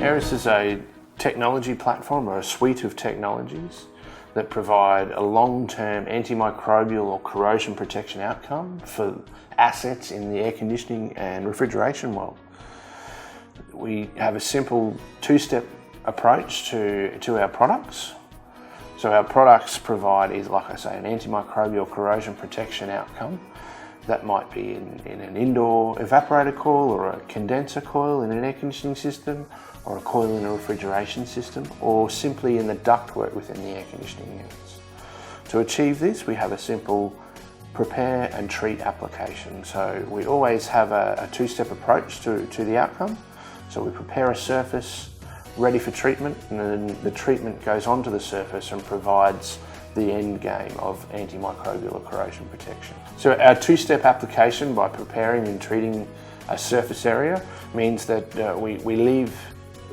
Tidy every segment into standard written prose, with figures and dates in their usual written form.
AERIS is a technology platform or a suite of technologies that provide a long-term antimicrobial or corrosion protection outcome for assets in the air conditioning and refrigeration world. We have a simple two-step approach to our products. So our products provide, like I say, an antimicrobial corrosion protection outcome. That might be in an indoor evaporator coil or a condenser coil in an air conditioning system, or a coil in a refrigeration system, or simply in the ductwork within the air conditioning units. To achieve this, we have a simple prepare and treat application. So we always have a two-step approach to the outcome. So we prepare a surface ready for treatment, and then the treatment goes onto the surface and provides the end game of antimicrobial or corrosion protection. So our two-step application by preparing and treating a surface area means that we leave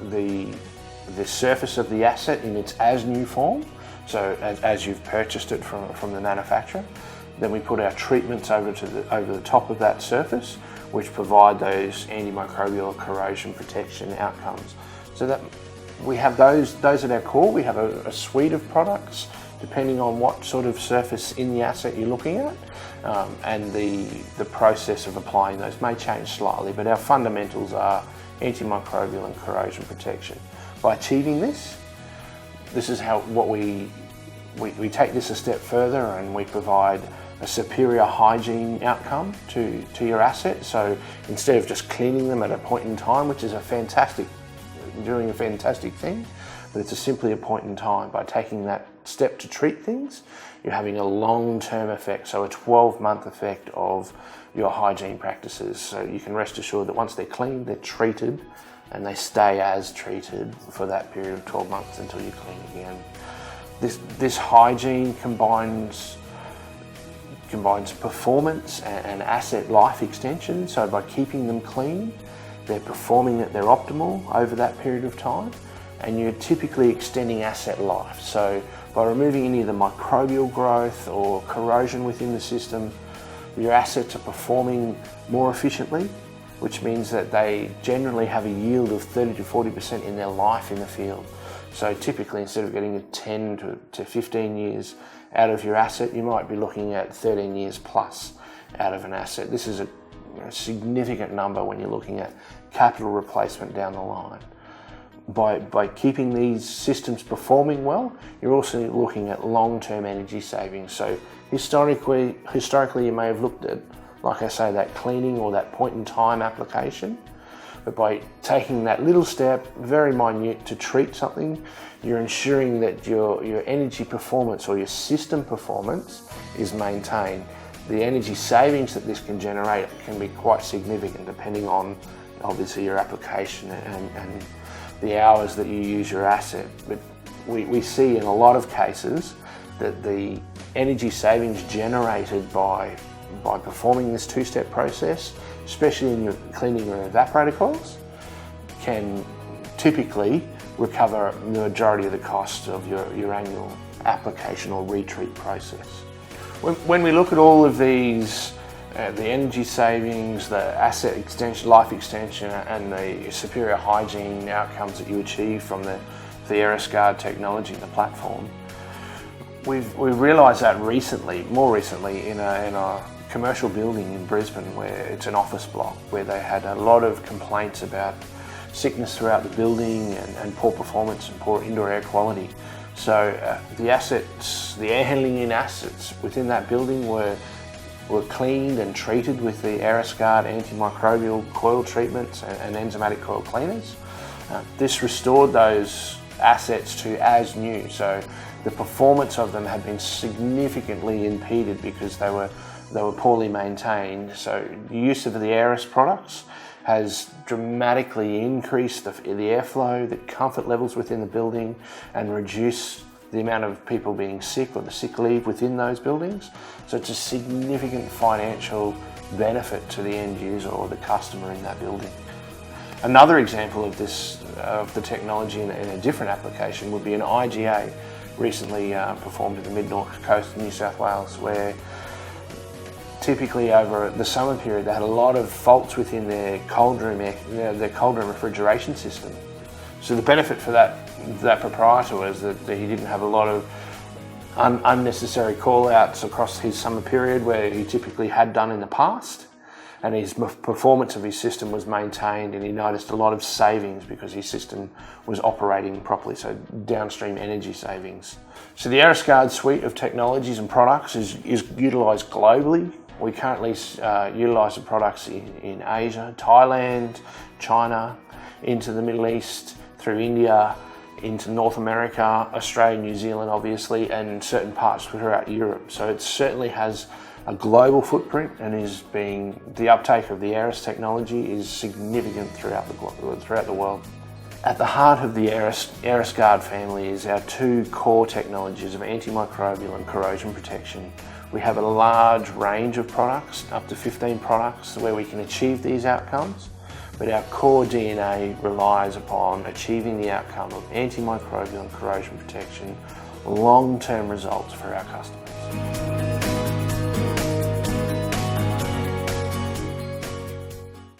the surface of the asset in its as-new form, so as you've purchased it from the manufacturer. Then we put our treatments over the top of that surface, which provide those antimicrobial or corrosion protection outcomes. So that we have those at our core. We have a suite of products depending on what sort of surface in the asset you're looking at, and the process of applying those may change slightly, but our fundamentals are antimicrobial and corrosion protection. By achieving this is how we take this a step further, and we provide a superior hygiene outcome to your asset. So instead of just cleaning them at a point in time, which is doing a fantastic thing, but it's simply a point in time. By taking that step to treat things, you're having a long-term effect, so a 12-month effect of your hygiene practices. So you can rest assured that once they're cleaned, they're treated, and they stay as treated for that period of 12 months until you clean again. This hygiene combines performance and asset life extension. So by keeping them clean, they're performing at their optimal over that period of time, and you're typically extending asset life. So by removing any of the microbial growth or corrosion within the system, your assets are performing more efficiently, which means that they generally have a yield of 30 to 40% in their life in the field. So typically, instead of getting 10 to 15 years out of your asset, you might be looking at 13 years plus out of an asset. This is a significant number when you're looking at capital replacement down the line. By keeping these systems performing well, you're also looking at long-term energy savings. So historically you may have looked at, like I say, that cleaning or that point-in-time application. But by taking that little step, very minute, to treat something, you're ensuring that your energy performance or your system performance is maintained. The energy savings that this can generate can be quite significant depending on, obviously, your application and the hours that you use your asset. But we see in a lot of cases that the energy savings generated by performing this two-step process, especially in your cleaning your evaporator coils, can typically recover the majority of the cost of your annual application or retreat process. When we look at all of these, the energy savings, the asset extension, life extension, and the superior hygiene outcomes that you achieve from the AerisGuard technology and the platform, we've realised that more recently in a commercial building in Brisbane, where it's an office block, where they had a lot of complaints about sickness throughout the building and poor performance and poor indoor air quality. So the air handling in assets within that building were cleaned and treated with the AerisGuard antimicrobial coil treatments and enzymatic coil cleaners. This restored those assets to as new. So the performance of them had been significantly impeded because they were poorly maintained. So the use of the AERIS products has dramatically increased the airflow, the comfort levels within the building, and reduced the amount of people being sick or the sick leave within those buildings. So it's a significant financial benefit to the end user or the customer in that building. Another example of the technology in a different application would be an IGA recently performed in the mid-north coast of New South Wales, where typically over the summer period they had a lot of faults within their cold room refrigeration system. So the benefit for that proprietor was that he didn't have a lot of unnecessary call-outs across his summer period where he typically had done in the past, and his performance of his system was maintained, and he noticed a lot of savings because his system was operating properly, so downstream energy savings. So the AerisGuard suite of technologies and products is utilised globally. We currently utilise the products in Asia, Thailand, China, into the Middle East, through India, into North America, Australia, New Zealand obviously, and certain parts throughout Europe. So it certainly has a global footprint, and the uptake of the AERIS technology is significant throughout the world. At the heart of the AerisGuard family is our two core technologies of antimicrobial and corrosion protection. We have a large range of products, up to 15 products, where we can achieve these outcomes, but our core DNA relies upon achieving the outcome of antimicrobial and corrosion protection, long-term results for our customers.